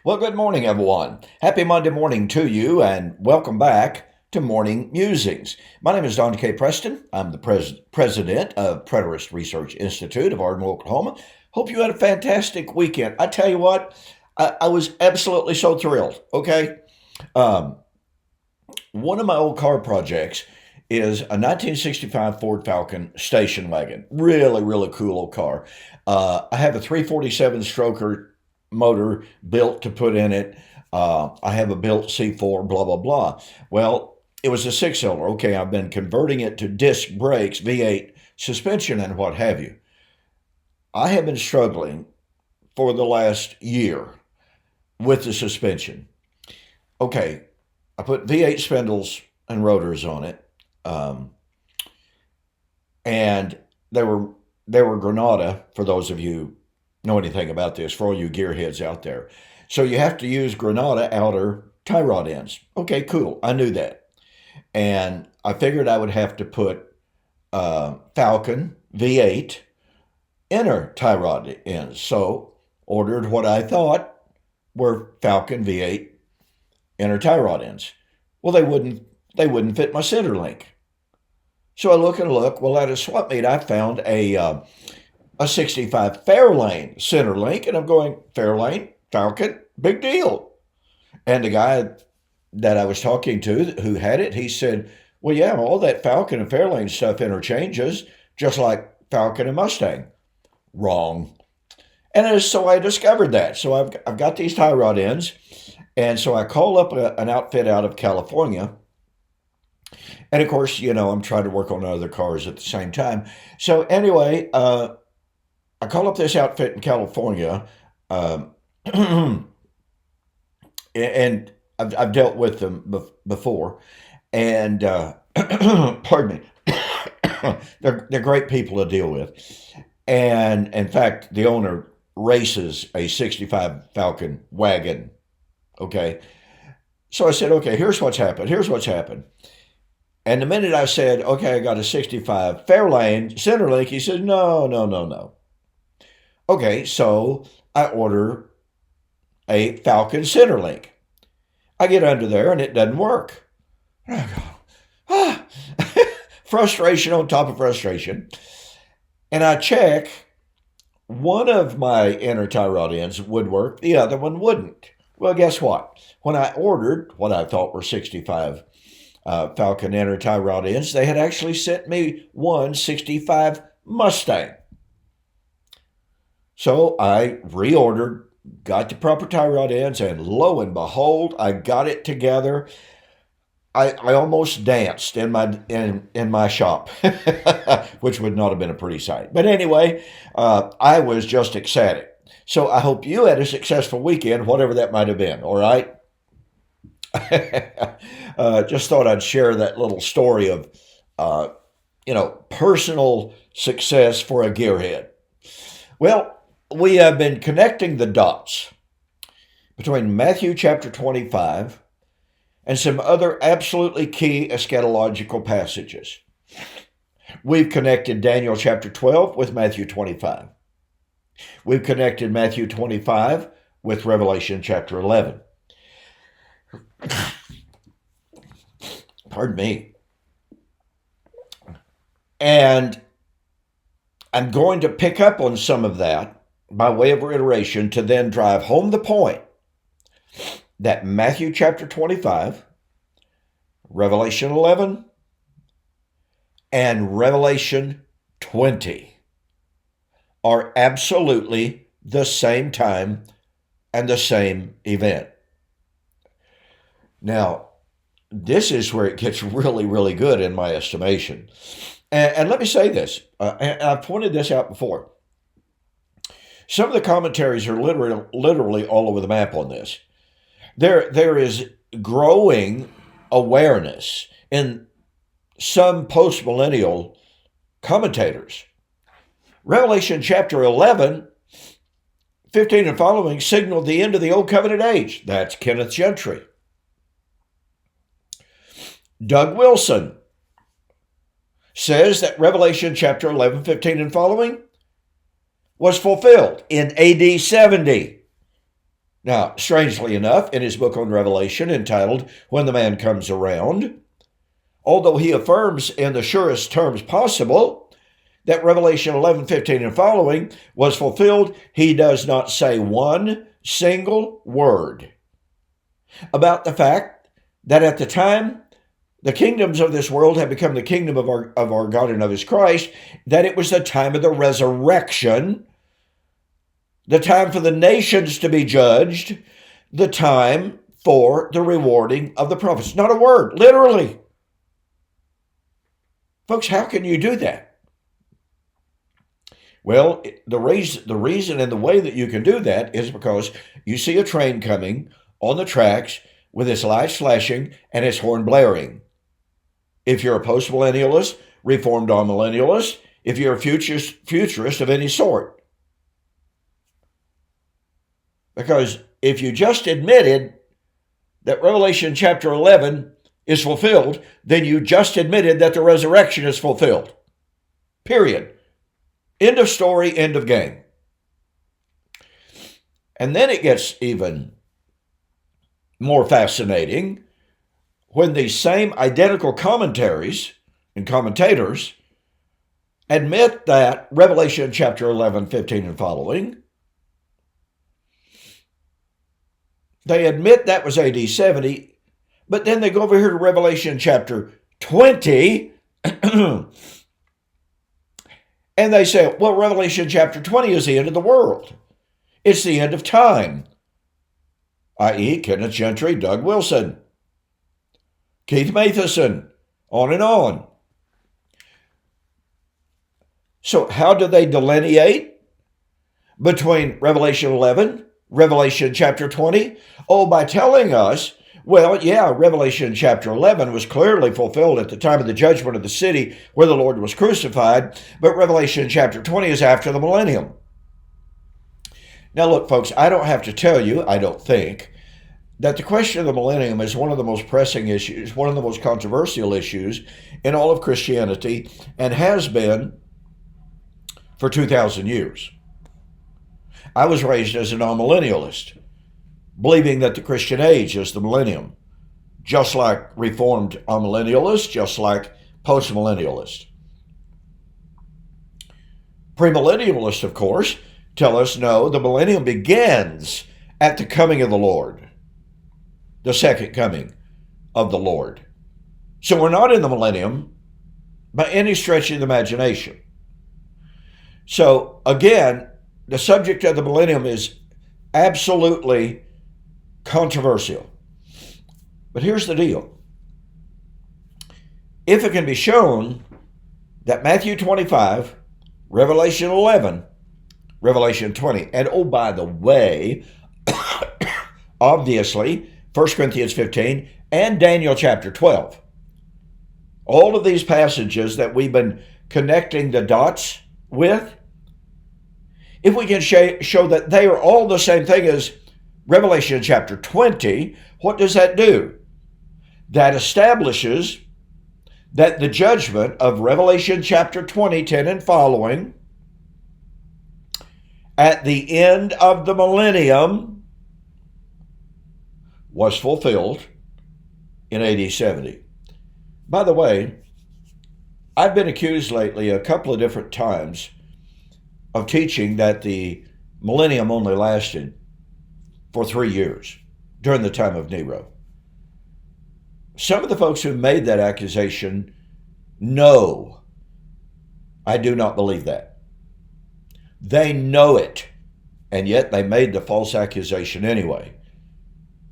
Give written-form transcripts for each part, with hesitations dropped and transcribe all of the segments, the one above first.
Well, good morning, everyone. Happy Monday morning to you, and welcome back to Morning Musings. My name is Don K. Preston. I'm the president of Preterist Research Institute of Ardmore, Oklahoma. Hope you had a fantastic weekend. I tell you what, I was absolutely so thrilled. Okay. Um, One of my old car projects is a 1965 Ford Falcon station wagon. Really, really cool old car. I have a 347 stroker motor built to put in it. I have a built C4, blah, blah, blah. Well, it was a six cylinder. Okay, I've been converting it to disc brakes, V8 suspension, and what have you. I have been struggling for the last year with the suspension. Okay, I put V8 spindles and rotors on it, um, and they were they were Granada. For those of you know anything about this, for all you gearheads out there, so you have to use Granada outer tie rod ends. Okay, cool. I knew that, and I figured I would have to put Falcon V8 inner tie rod ends. So ordered what I thought were Falcon V8 inner tie rod ends. Well, they wouldn't fit my center link. So I look and look. Well, at a swap meet, I found a 65 Fairlane center link, and I'm going Fairlane Falcon, big deal. And the guy that I was talking to who had it, he said, "Well, yeah, all that Falcon and Fairlane stuff interchanges, just like Falcon and Mustang." Wrong. And so I discovered that. So I've got these tie rod ends. And so I call up an outfit out of California. And of course, I'm trying to work on other cars at the same time. So anyway, I call up this outfit in California. Um, and I've dealt with them before. And pardon me, they're great people to deal with. And in fact, the owner races a 65 Falcon wagon. Okay. So I said, okay, here's what's happened. Here's what's happened. And the minute I said, okay, I got a 65 Fairlane Centerlink, he said, no, no, no, no. Okay, so I order a Falcon Centerlink. I get under there and it doesn't work. And I go, ah, frustration on top of frustration. And I check, one of my inner tie rod ends would work, the other one wouldn't. Well, guess what? When I ordered what I thought were 65 Falcon inner tie rod ends, they had actually sent me one 65 Mustang. So I reordered, got the proper tie rod ends, and lo and behold, I got it together. I almost danced in my shop, which would not have been a pretty sight. But anyway, I was just ecstatic. So I hope you had a successful weekend, whatever that might have been. All right. Just thought I'd share that little story of, personal success for a gearhead. Well, we have been connecting the dots between Matthew chapter 25 and some other absolutely key eschatological passages. We've connected Daniel chapter 12 with Matthew 25. We've connected Matthew 25 with Revelation chapter 11. Pardon me. And I'm going to pick up on some of that by way of reiteration to then drive home the point that Matthew chapter 25, Revelation 11, and Revelation 20 are absolutely the same time and the same event. Now, this is where it gets really, really good in my estimation. And let me say this, and I've pointed this out before. Some of the commentaries are literally all over the map on this. There is growing awareness in some postmillennial commentators. Revelation chapter 11, 15 and following signaled the end of the Old Covenant age. That's Kenneth Gentry. Doug Wilson says that Revelation chapter 11, 15 and following was fulfilled in AD 70. Now, strangely enough, in his book on Revelation entitled When the Man Comes Around, although he affirms in the surest terms possible that Revelation 11:15 and following was fulfilled, he does not say one single word about the fact that at the time the kingdoms of this world had become the kingdom of our God and of his Christ, that it was the time of the resurrection, the time for the nations to be judged, the time for the rewarding of the prophets. Not a word, literally. Folks, how can you do that? Well, the reason and the way that you can do that is because you see a train coming on the tracks with its lights flashing and its horn blaring. If you're a post-millennialist, reformed amillennialist, if you're a futurist of any sort. Because if you just admitted that Revelation chapter 11 is fulfilled, then you just admitted that the resurrection is fulfilled. Period. End of story, end of game. And then it gets even more fascinating when these same identical commentaries and commentators admit that Revelation chapter 11, 15 and following, they admit that was AD 70, but then they go over here to Revelation chapter 20, and they say, well, Revelation chapter 20 is the end of the world. It's the end of time, i.e. Kenneth Gentry, Doug Wilson, Keith Matheson, on and on. So how do they delineate between Revelation 11, Revelation chapter 20? Oh, by telling us, well, yeah, Revelation chapter 11 was clearly fulfilled at the time of the judgment of the city where the Lord was crucified, but Revelation chapter 20 is after the millennium. Now, look, folks, I don't have to tell you, I don't think, that the question of the millennium is one of the most pressing issues, one of the most controversial issues in all of Christianity, and has been for 2,000 years. I was raised as a non-millennialist, believing that the Christian age is the millennium, just like reformed amillennialists, just like post-millennialists. Premillennialists, of course, tell us no, the millennium begins at the coming of the Lord, the second coming of the Lord. So we're not in the millennium by any stretch of the imagination. So again, the subject of the millennium is absolutely controversial. But here's the deal. If it can be shown that Matthew 25, Revelation 11, Revelation 20, and oh, by the way, obviously, 1 Corinthians 15 and Daniel chapter 12, all of these passages that we've been connecting the dots with, if we can show that they are all the same thing as Revelation chapter 20, what does that do? That establishes that the judgment of Revelation chapter 20, 10 and following, at the end of the millennium, was fulfilled in AD 70. By the way, I've been accused lately a couple of different times of teaching that the millennium only lasted for 3 years during the time of Nero. Some of the folks who made that accusation know I do not believe that. They know it, and yet they made the false accusation anyway.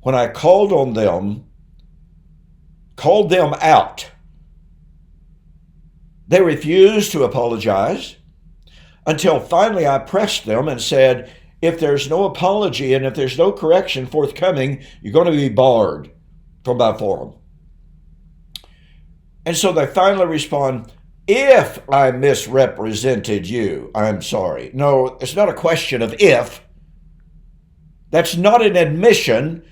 When I called them out, they refused to apologize until finally I pressed them and said, if there's no apology and if there's no correction forthcoming, you're going to be barred from my forum. And so they finally respond, if I misrepresented you, I'm sorry. No, it's not a question of if. That's not an admission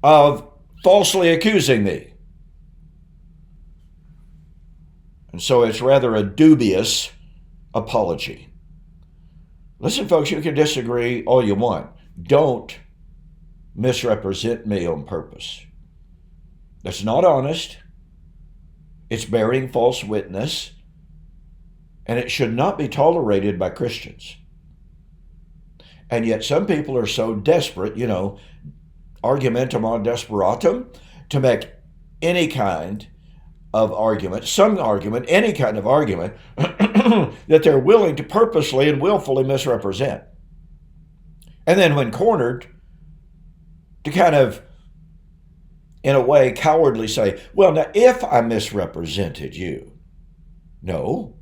of falsely accusing me. And so it's rather a dubious apology. Listen, folks, you can disagree all you want. Don't misrepresent me on purpose. That's not honest. It's bearing false witness. And it should not be tolerated by Christians. And yet some people are so desperate, argumentum ad desperatum, to make any kind of argument, any kind of argument, that they're willing to purposely and willfully misrepresent. And then when cornered, to kind of, in a way, cowardly say, well, now, if I misrepresented you. No.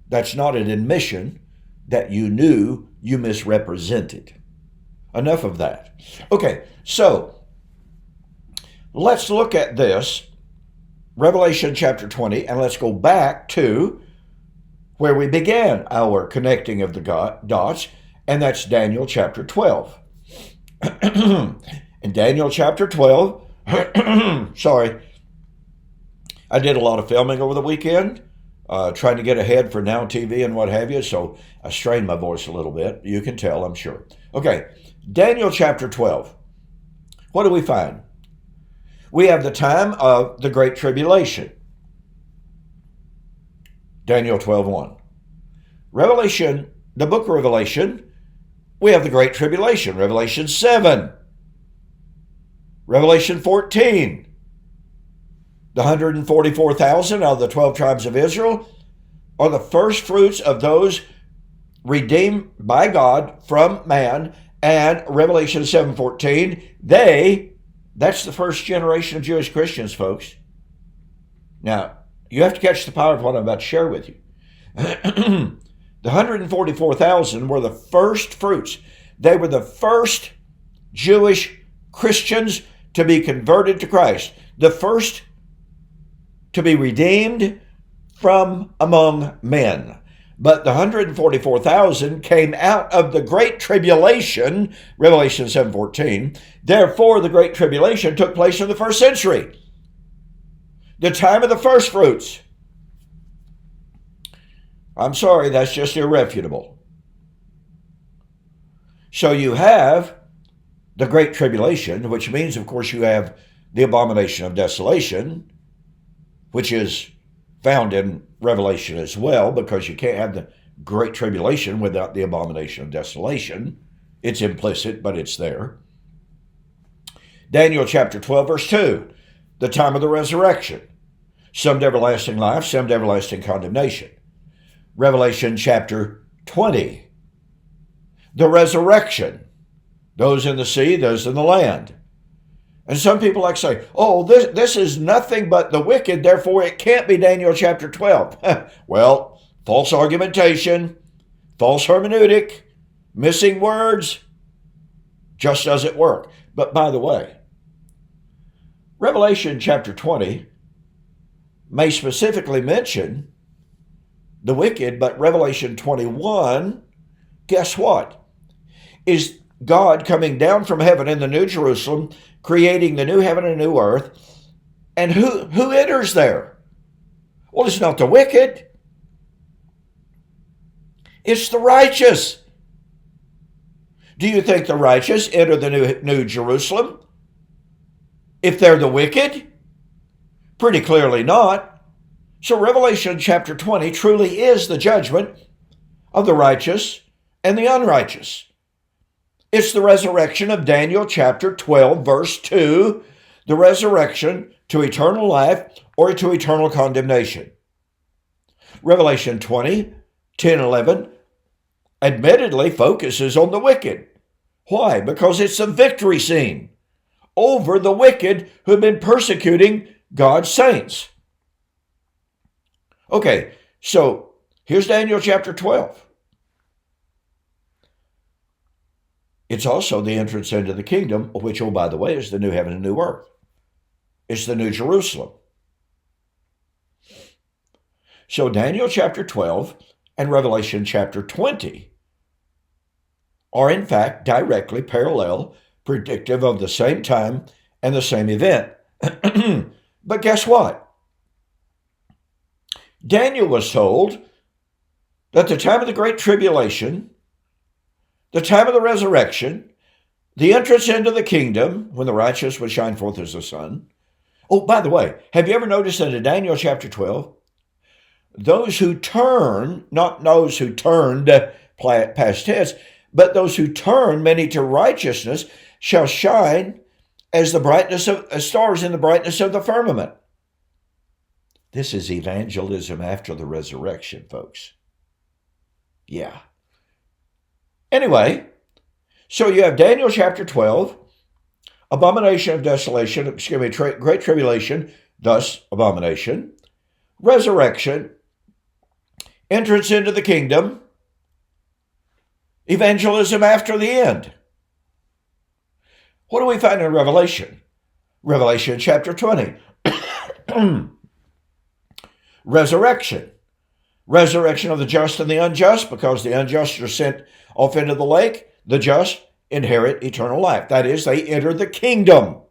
That's not an admission that you knew you misrepresented. Enough of that. Okay, so let's look at this, Revelation chapter 20, and let's go back to where we began our connecting of the dots, and that's Daniel chapter 12. In Daniel chapter 12, sorry, I did a lot of filming over the weekend, trying to get ahead for Now TV and what have you, so I strained my voice a little bit. You can tell, I'm sure. Okay, Daniel chapter 12. What do we find? We have the time of the Great Tribulation. Daniel 12:1. Revelation, the book of Revelation, we have the Great Tribulation. Revelation 7. Revelation 14. The 144,000 out of the 12 tribes of Israel are the first fruits of those redeemed by God from man. And Revelation 7:14, that's the first generation of Jewish Christians, folks. Now, you have to catch the power of what I'm about to share with you. The 144,000 were the first fruits. They were the first Jewish Christians to be converted to Christ. The first to be redeemed from among men. But the 144,000 came out of the Great Tribulation, Revelation 7:14. Therefore, the Great Tribulation took place in the first century, the time of the first fruits. I'm sorry, that's just irrefutable. So you have the Great Tribulation, which means, of course, you have the abomination of desolation, which is found in Revelation as well, because you can't have the Great Tribulation without the abomination of desolation. It's implicit, but it's there. Daniel chapter 12, verse 2, the time of the resurrection. Some to everlasting life, some to everlasting condemnation. Revelation chapter 20, the resurrection. Those in the sea, those in the land. And some people like to say, oh, this is nothing but the wicked, therefore it can't be Daniel chapter 12. Well, false argumentation, false hermeneutic, missing words, just doesn't work. But by the way, Revelation chapter 20 may specifically mention the wicked, but Revelation 21, guess what? Is God coming down from heaven in the New Jerusalem, creating the new heaven and new earth. And who enters there? Well, it's not the wicked. It's the righteous. Do you think the righteous enter the new Jerusalem if they're the wicked? Pretty clearly not. So Revelation chapter 20 truly is the judgment of the righteous and the unrighteous. It's the resurrection of Daniel chapter 12, verse 2, the resurrection to eternal life or to eternal condemnation. Revelation 20, 10, 11, admittedly focuses on the wicked. Why? Because it's a victory scene over the wicked who've been persecuting God's saints. Okay, so here's Daniel chapter 12. It's also the entrance into the kingdom, which, oh, by the way, is the new heaven and new earth. It's the new Jerusalem. So Daniel chapter 12 and Revelation chapter 20 are in fact directly parallel, predictive of the same time and the same event. But guess what? Daniel was told that the time of the Great Tribulation, the time of the resurrection, The entrance into the kingdom, when the righteous would shine forth as the sun. Oh, by the way, have you ever noticed that in Daniel chapter 12, those who turn, not those who turned past tense, but those who turn many to righteousness shall shine as the brightness of as stars in the brightness of the firmament. This is evangelism after the resurrection, folks. Yeah. Anyway, so you have Daniel chapter 12, abomination of desolation, great tribulation, thus abomination, resurrection, entrance into the kingdom, evangelism after the end. What do we find in Revelation? Revelation chapter 20. Resurrection. Resurrection of the just and the unjust, because the unjust are sent off into the lake. The just inherit eternal life. That is, they enter the kingdom.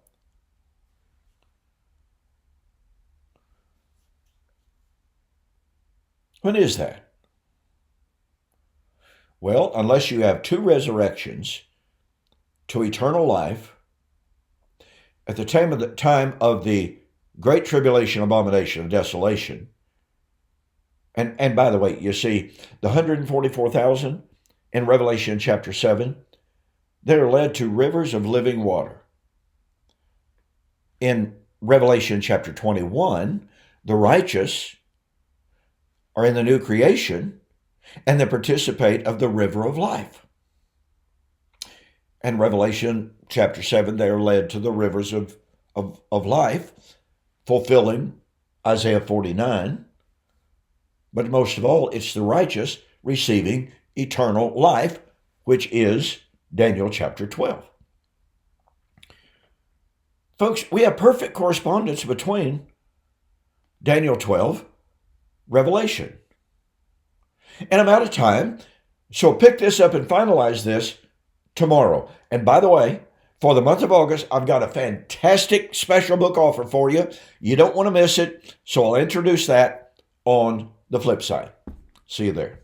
When is that? Well, unless you have two resurrections to eternal life at the time of the great tribulation, abomination, and desolation. And by the way, you see, the 144,000 in Revelation chapter 7, they're led to rivers of living water. In Revelation chapter 21, the righteous are in the new creation and they participate of the river of life. And Revelation chapter 7, they are led to the rivers of life, fulfilling Isaiah 49. But most of all, it's the righteous receiving eternal life, which is Daniel chapter 12. Folks, we have perfect correspondence between Daniel 12, Revelation. And I'm out of time, so pick this up and finalize this tomorrow. And by the way, for the month of August, I've got a fantastic special book offer for you. You don't want to miss it, so I'll introduce that on the flip side. See you there.